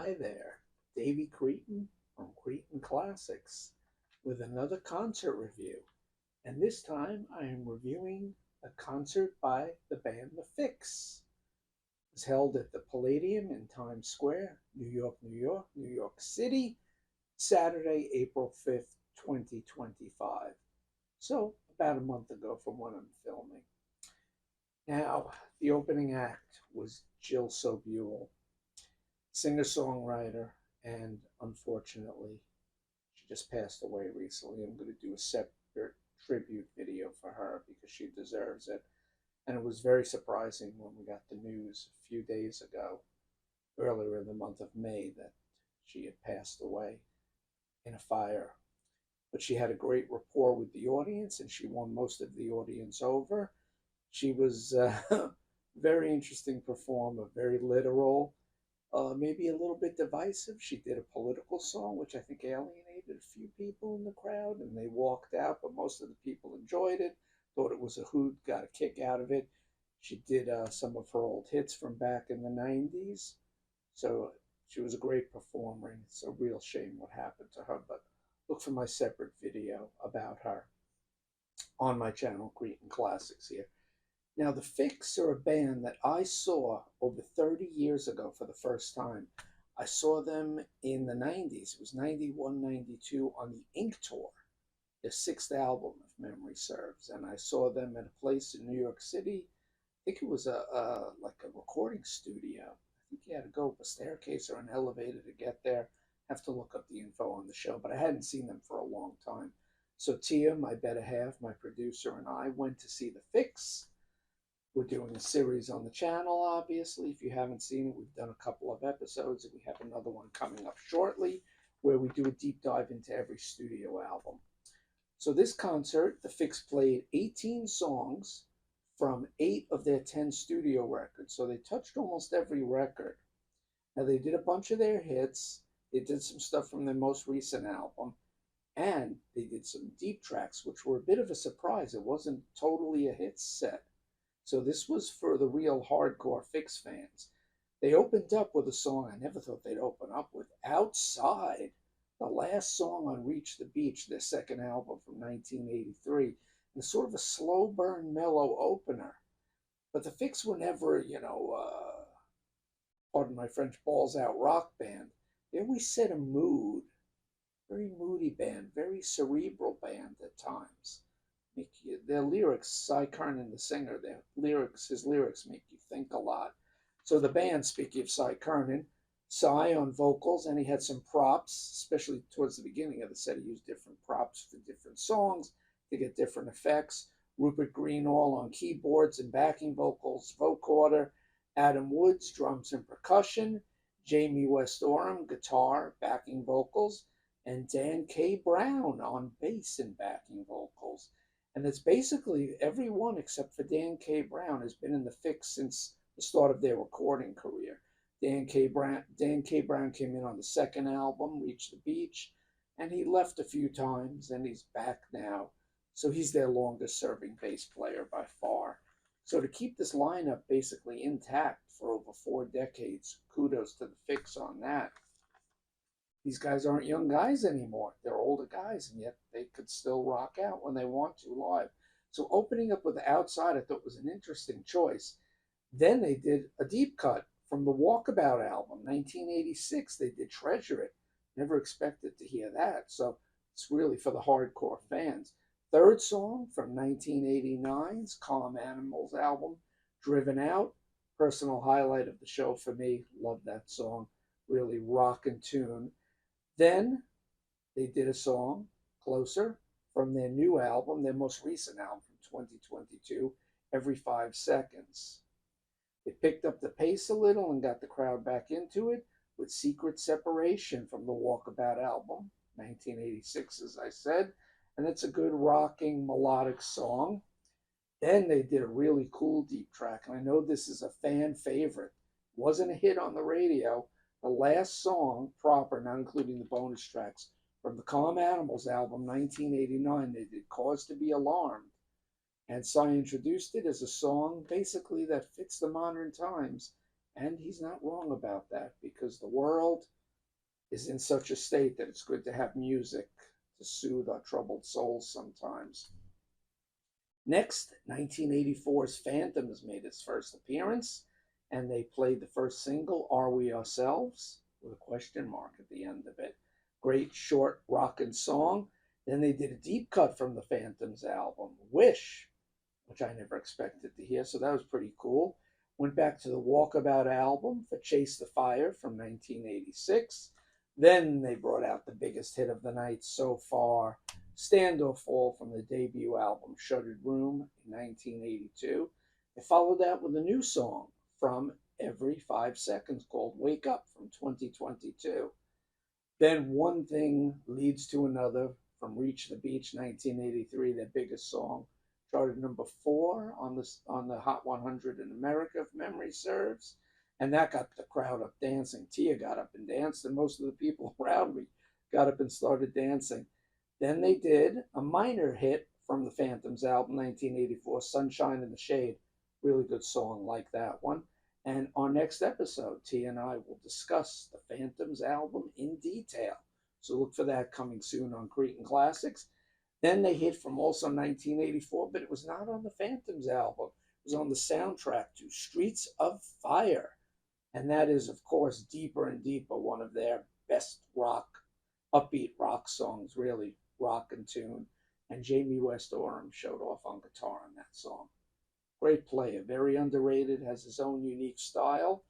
Hi there, Davey Cretin from Cretin Classics with another concert review. And this time I am reviewing a concert by the band The Fixx. It was held at the Palladium in Times Square, New York, New York, New York City, Saturday, April 5th, 2025. So, about a month ago from when I'm filming. Now, the opening act was Jill Sobule, singer-songwriter, and unfortunately, she just passed away recently. I'm going to do a separate tribute video for her because she deserves it. And it was very surprising when we got the news a few days ago, earlier in the month of May, that she had passed away in a fire. But she had a great rapport with the audience and she won most of the audience over. She was a very interesting performer, very literal, maybe a little bit divisive. She did a political song, which I think alienated a few people in the crowd, and they walked out, but most of the people enjoyed it, thought it was a hoot, got a kick out of it. She did some of her old hits from back in the 90s. So she was a great performer, and it's a real shame what happened to her. But look for my separate video about her on my channel, Cretin Classics here. Now, the Fixx are a band that I saw over 30 years ago for the first time. I saw them in the 90s. It was 91, 92 on the Ink Tour, their sixth album, if memory serves. And I saw them at a place in New York City. I think it was like a recording studio. I think you had to go up a staircase or an elevator to get there. Have to look up the info on the show, but I hadn't seen them for a long time. So Tia, my better half, my producer, and I went to see the Fixx. We're doing a series on the channel, obviously. If you haven't seen it, we've done a couple of episodes, and we have another one coming up shortly where we do a deep dive into every studio album. So this concert, the Fixx played 18 songs from 8 of their 10 studio records. So they touched almost every record. Now they did a bunch of their hits. They did some stuff from their most recent album. And they did some deep tracks, which were a bit of a surprise. It wasn't totally a hit set. So this was for the real hardcore Fixx fans. They opened up with a song I never thought they'd open up with, Outside, the last song on Reach the Beach, their second album from 1983. And sort of a slow burn, mellow opener. But the Fixx were never, pardon my French, balls out rock band. They always set a mood. Very moody band, very cerebral band at times. Their lyrics, Cy Curnin, the singer, his lyrics make you think a lot. So the band, speaking of Cy Curnin, Cy on vocals, and he had some props, especially towards the beginning of the set. He used different props for different songs to get different effects. Rupert Greenall on keyboards and backing vocals, vocoder, Adam Woods, drums and percussion, Jamie West Oram, guitar, backing vocals, and Dan K. Brown on bass and backing vocals. And it's basically everyone except for Dan K. Brown has been in the Fixx since the start of their recording career. Dan K. Brown came in on the second album, Reach the Beach, and he left a few times, and he's back now. So he's their longest serving bass player by far. So to keep this lineup basically intact for over 4 decades, kudos to the Fixx on that. These guys aren't young guys anymore. They're older guys, and yet they could still rock out when they want to live. So opening up with the Outside, I thought was an interesting choice. Then they did a deep cut from the Walkabout album, 1986. They did Treasure It. Never expected to hear that. So it's really for the hardcore fans. Third song from 1989's Calm Animals album, Driven Out. Personal highlight of the show for me. Love that song. Really rockin' tune. Then they did a song, Closer, from their new album, their most recent album from 2022, Every 5 Seconds. They picked up the pace a little and got the crowd back into it with Secret Separation from the Walkabout album, 1986, as I said. And it's a good rocking melodic song. Then they did a really cool deep track, and I know this is a fan favorite. It wasn't a hit on the radio. The last song, proper, not including the bonus tracks, from the Calm Animals album, 1989, they did Cause to Be Alarmed. And Cy introduced it as a song basically that fits the modern times And he's not wrong about that because the world is in such a state that it's good to have music to soothe our troubled souls sometimes. Next, 1984's Phantoms made its first appearance, and they played the first single, Are We Ourselves? With a question mark at the end of it. Great short rockin' song. Then they did a deep cut from the Phantoms album, Wish, which I never expected to hear, so that was pretty cool. Went back to the Walkabout album for Chase the Fire from 1986. Then they brought out the biggest hit of the night so far, Stand or Fall from the debut album Shuttered Room in 1982. They followed that with a new song from Every 5 Seconds called Wake Up from 2022. Then one thing leads to another from Reach the Beach 1983, their biggest song, charted number 4 on the Hot 100 in America, if memory serves, and that got the crowd up dancing. Tia got up and danced, and most of the people around me got up and started dancing. Then they did a minor hit from the Phantoms album, 1984, Sunshine in the Shade. Really good song, like that one. And our next episode, Tia and I will discuss the Phantoms album in detail. So look for that coming soon on Cretan Classics. Then they hit from also 1984, but it was not on the Phantoms album. It was on the soundtrack to Streets of Fire. And that is, of course, Deeper and Deeper, one of their best rock, upbeat rock songs, really rock and tune. And Jamie West Oram showed off on guitar on that song. Great player, very underrated, has his own unique style.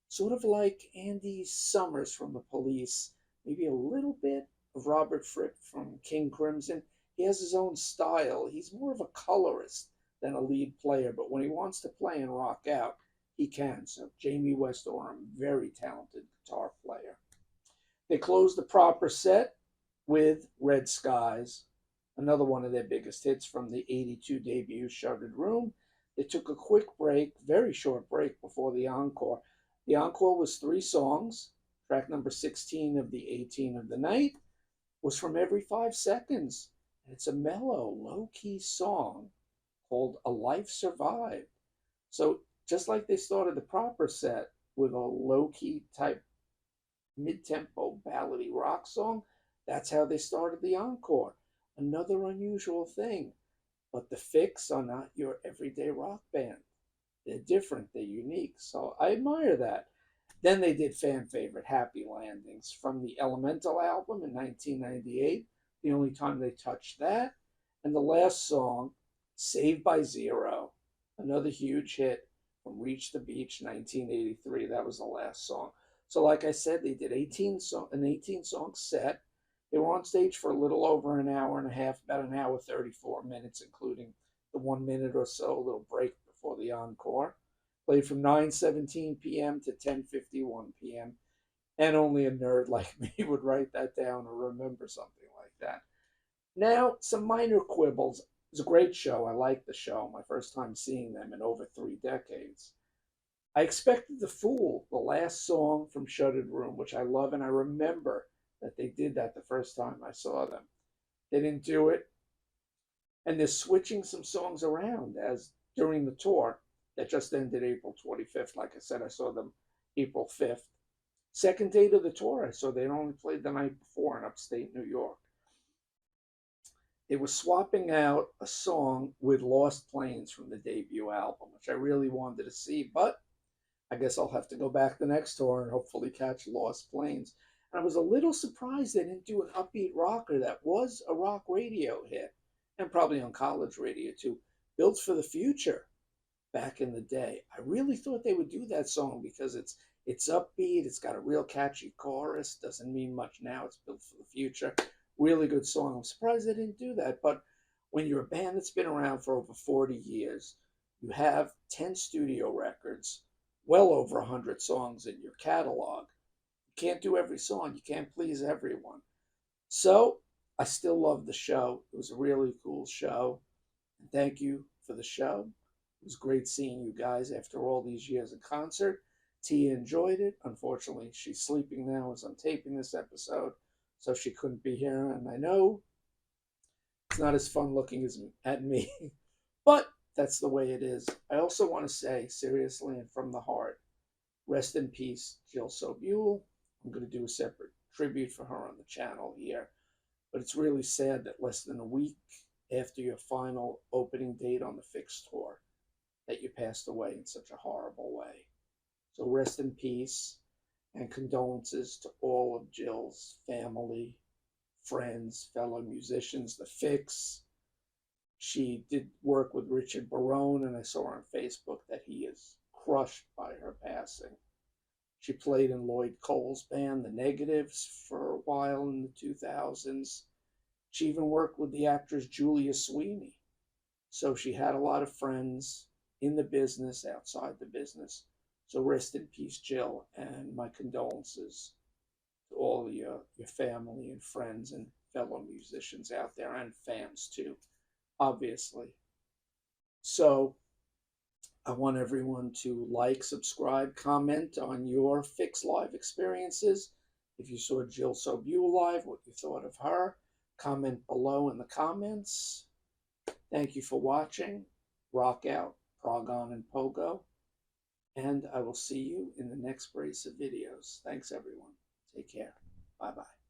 Sort of like Andy Summers from the Police, maybe a little bit of Robert Fripp from King Crimson. He has his own style. He's more of a colorist than a lead player, but when he wants to play and rock out, he can. So Jamie West Oram, very talented guitar player. They closed the proper set with Red Skies, another one of their biggest hits from the 82 debut Shuttered Room. They took a quick break, very short break before the encore. The encore was 3 songs. Track number 16 of the 18 of the night was from Every 5 Seconds. And it's a mellow, low-key song called A Life Survived. So just like they started the proper set with a low-key type mid-tempo ballady rock song, that's how they started the encore. Another unusual thing. But the Fixx are not your everyday rock band. They're different, they're unique. So I admire that. Then they did fan favorite Happy Landings from the Elemental album in 1998, the only time they touched that. And the last song, Saved by Zero, another huge hit from Reach the Beach 1983. That was the last song. So like I said, they did an 18-song set. They were on stage for a little over an hour and a half, about an hour 34 minutes, including the 1 minute or so little break before the encore. Played from 9:17 p.m. to 10:51 p.m. And only a nerd like me would write that down or remember something like that. Now, some minor quibbles. It was a great show. I liked the show. My first time seeing them in over 3 decades. I expected The Fool, the last song from Shuttered Room, which I love, and I remember that they did that the first time I saw them. They didn't do it, and they're switching some songs around as during the tour that just ended April 25th. Like I said, I saw them April 5th. Second date of the tour, I saw they only played the night before in upstate New York. They were swapping out a song with Lost Planes from the debut album, which I really wanted to see, but I guess I'll have to go back the next tour and hopefully catch Lost Planes. And I was a little surprised they didn't do an upbeat rocker that was a rock radio hit, and probably on college radio too, Built for the Future back in the day. I really thought they would do that song because it's upbeat, it's got a real catchy chorus, doesn't mean much now, it's Built for the Future. Really good song. I'm surprised they didn't do that, but when you're a band that's been around for over 40 years, you have 10 studio records, well over 100 songs in your catalog. You can't do every song. You can't please everyone. So I still love the show. It was a really cool show. And thank you for the show. It was great seeing you guys after all these years in concert. Tia enjoyed it. Unfortunately, she's sleeping now as I'm taping this episode, so she couldn't be here. And I know it's not as fun looking as at me, but that's the way it is. I also want to say, seriously and from the heart, Rest in peace, Jill Sobule. I'm going to do a separate tribute for her on the channel here. But it's really sad that less than a week after your final opening date on the Fixx tour, that you passed away in such a horrible way. So rest in peace, and condolences to all of Jill's family, friends, fellow musicians, the Fixx. She did work with Richard Barone, and I saw on Facebook that he is crushed by her passing. She played in Lloyd Cole's band, The Negatives, for a while in the 2000s. She even worked with the actress Julia Sweeney. So she had a lot of friends in the business, outside the business. So rest in peace, Jill, and my condolences to all your family and friends and fellow musicians out there, and fans too, obviously. So I want everyone to like, subscribe, comment on your Fixx Live experiences. If you saw Jill Sobule live, what you thought of her, comment below in the comments. Thank you for watching. Rock out, prog on, and pogo. And I will see you in the next brace of videos. Thanks, everyone. Take care. Bye-bye.